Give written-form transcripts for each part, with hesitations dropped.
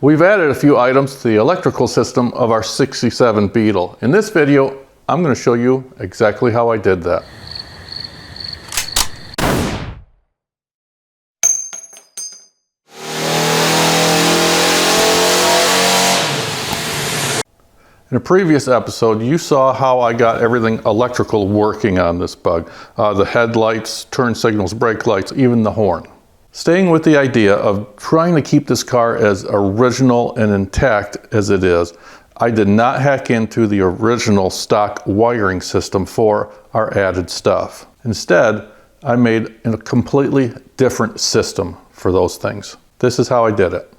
We've added a few items to the electrical system of our 67 Beetle. In this video, I'm going to show you exactly how I did that. In a previous episode, you saw how I got everything electrical working on this bug. The headlights, turn signals, brake lights, even the horn. Staying with the idea of trying to keep this car as original and intact as it is, I did not hack into the original stock wiring system for our added stuff. Instead, I made a completely different system for those things. This is how I did it.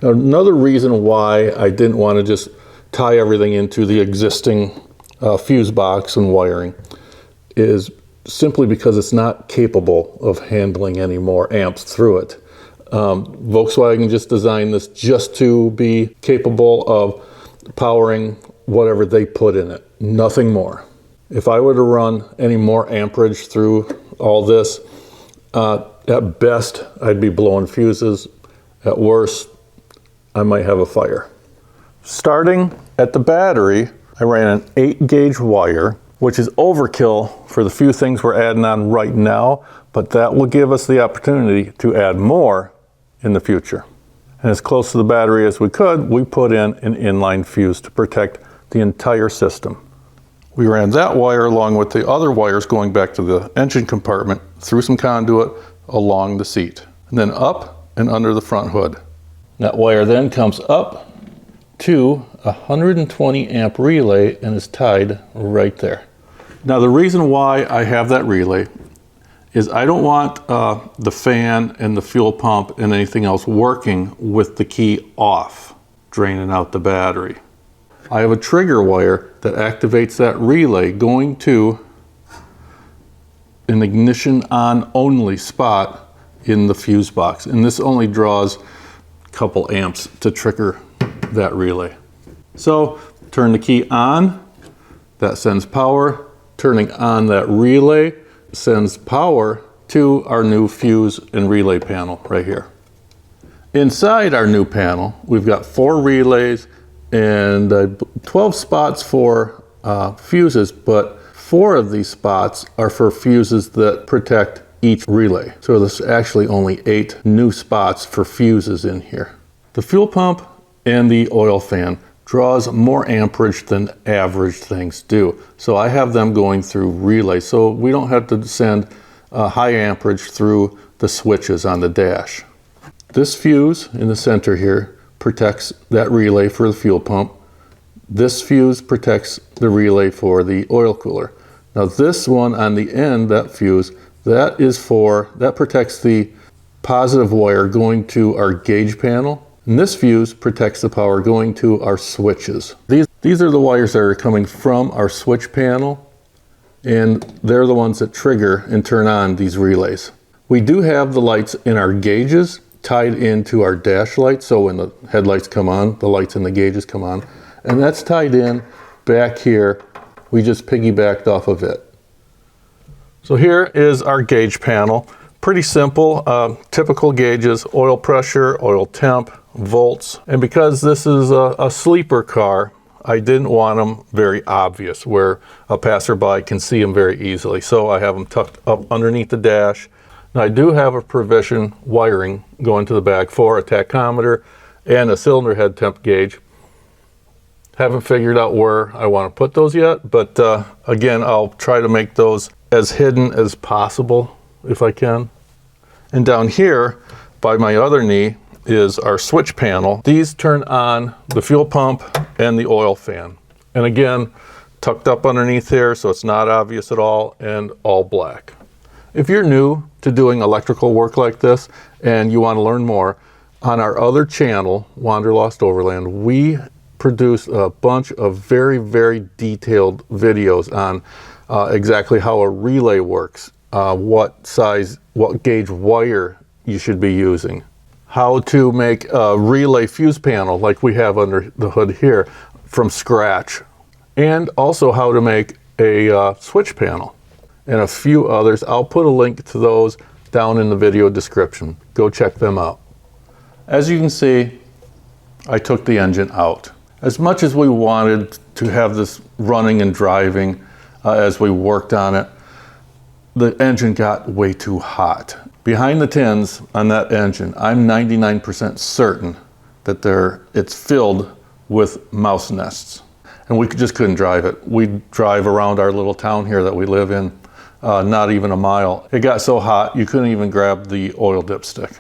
Now, another reason why I didn't want to just tie everything into the existing fuse box and wiring is simply because it's not capable of handling any more amps through it. Volkswagen just designed this just to be capable of powering whatever they put in it, nothing more. If I were to run any more amperage through all this, at best I'd be blowing fuses. At worst, I might have a fire. Starting at the battery, I ran an 8-gauge wire, which is overkill for the few things we're adding on right now, but that will give us the opportunity to add more in the future. And as close to the battery as we could, we put in an inline fuse to protect the entire system. We ran that wire along with the other wires going back to the engine compartment through some conduit along the seat, and then up and under the front hood. That wire then comes up to a 120 amp relay and is tied right there. Now the reason why I have that relay is I don't want the fan and the fuel pump and anything else working with the key off, draining out the battery. I have a trigger wire that activates that relay going to an ignition on only spot in the fuse box, and this only draws a couple amps to trigger that relay. So turn the key on, that sends power. Turning on that relay sends power to our new fuse and relay panel right here. Inside our new panel, we've got 4 relays and 12 spots for fuses, but 4 of these spots are for fuses that protect each relay. So there's actually only 8 new spots for fuses in here. The fuel pump and the oil fan draws more amperage than average things do. So I have them going through relays, so we don't have to send high amperage through the switches on the dash. This fuse in the center here protects that relay for the fuel pump. This fuse protects the relay for the oil cooler. Now this one on the end, that fuse, that protects the positive wire going to our gauge panel. And this fuse protects the power going to our switches. These are the wires that are coming from our switch panel, and they're the ones that trigger and turn on these relays. We do have the lights in our gauges tied into our dash lights, so when the headlights come on, the lights in the gauges come on, and that's tied in back here. We just piggybacked off of it. So here is our gauge panel. Pretty simple, typical gauges: oil pressure, oil temp, volts. And because this is a sleeper car, I didn't want them very obvious where a passerby can see them very easily. So I have them tucked up underneath the dash. Now I do have a provision wiring going to the back for a tachometer and a cylinder head temp gauge. Haven't figured out where I want to put those yet, but again, I'll try to make those as hidden as possible if I can. And down here by my other knee is our switch panel. These turn on the fuel pump and the oil fan. And again, tucked up underneath here so it's not obvious at all, and all black. If you're new to doing electrical work like this and you want to learn more, on our other channel, Wanderlost Overland, we produce a bunch of very, very detailed videos on exactly how a relay works, what size, what gauge wire you should be using, how to make a relay fuse panel like we have under the hood here from scratch, and also how to make a switch panel, and a few others. I'll put a link to those down in the video description. Go check them out. As you can see, I took the engine out. As much as we wanted to have this running and driving as we worked on it, the engine got way too hot. Behind the tins on that engine, I'm 99% certain that it's filled with mouse nests. And we just couldn't drive it. We'd drive around our little town here that we live in, not even a mile. It got so hot, you couldn't even grab the oil dipstick.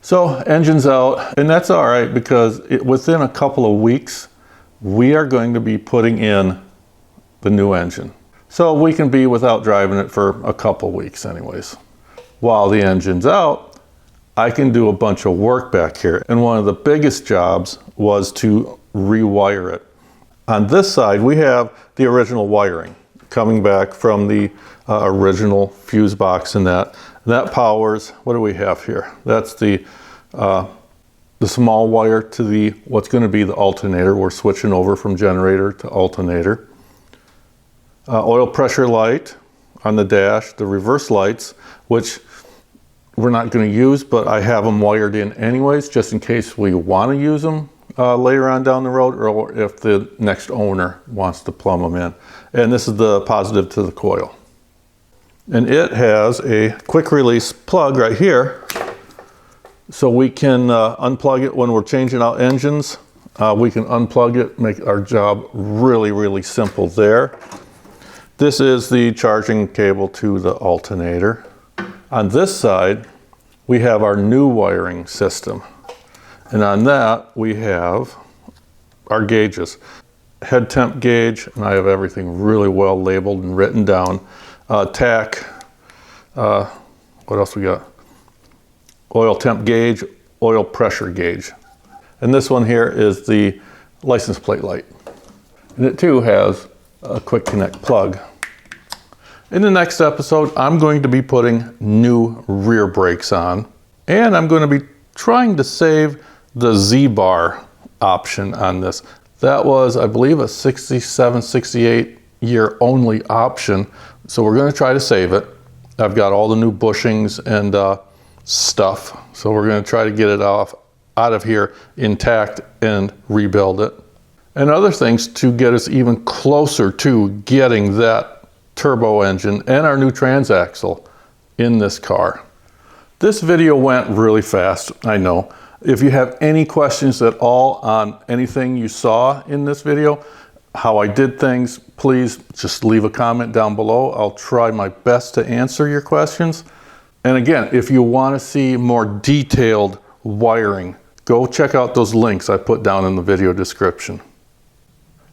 So engine's out, and that's all right because within a couple of weeks, we are going to be putting in the new engine. So we can be without driving it for a couple weeks anyways. While the engine's out, I can do a bunch of work back here. And one of the biggest jobs was to rewire it. On this side, we have the original wiring coming back from the original fuse box and that. That powers, what do we have here? That's the small wire to what's going to be the alternator. We're switching over from generator to alternator. Oil pressure light on the dash, the reverse lights, which we're not going to use, but I have them wired in anyways, just in case we want to use them later on down the road, or if the next owner wants to plumb them in. And this is the positive to the coil. And it has a quick release plug right here, so we can unplug it when we're changing out engines. We can unplug it, make our job really, really simple there. This is the charging cable to the alternator. On this side, we have our new wiring system. And on that, we have our gauges. Head temp gauge, and I have everything really well labeled and written down. Tach, what else we got? Oil temp gauge, oil pressure gauge. And this one here is the license plate light. And it too has a quick connect plug. In the next episode, I'm going to be putting new rear brakes on, and I'm going to be trying to save the Z-bar option on this. That was, I believe, a 67, 68 year only option. So we're going to try to save it. I've got all the new bushings and stuff. So we're going to try to get it out of here intact and rebuild it. And other things to get us even closer to getting that turbo engine and our new transaxle in this car. This video went really fast, I know. If you have any questions at all on anything you saw in this video, how I did things, please just leave a comment down below. I'll try my best to answer your questions. And again, if you want to see more detailed wiring, go check out those links I put down in the video description.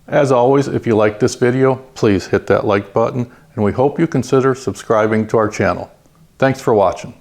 As always, if you like this video, please hit that like button, and we hope you consider subscribing to our channel. Thanks for watching.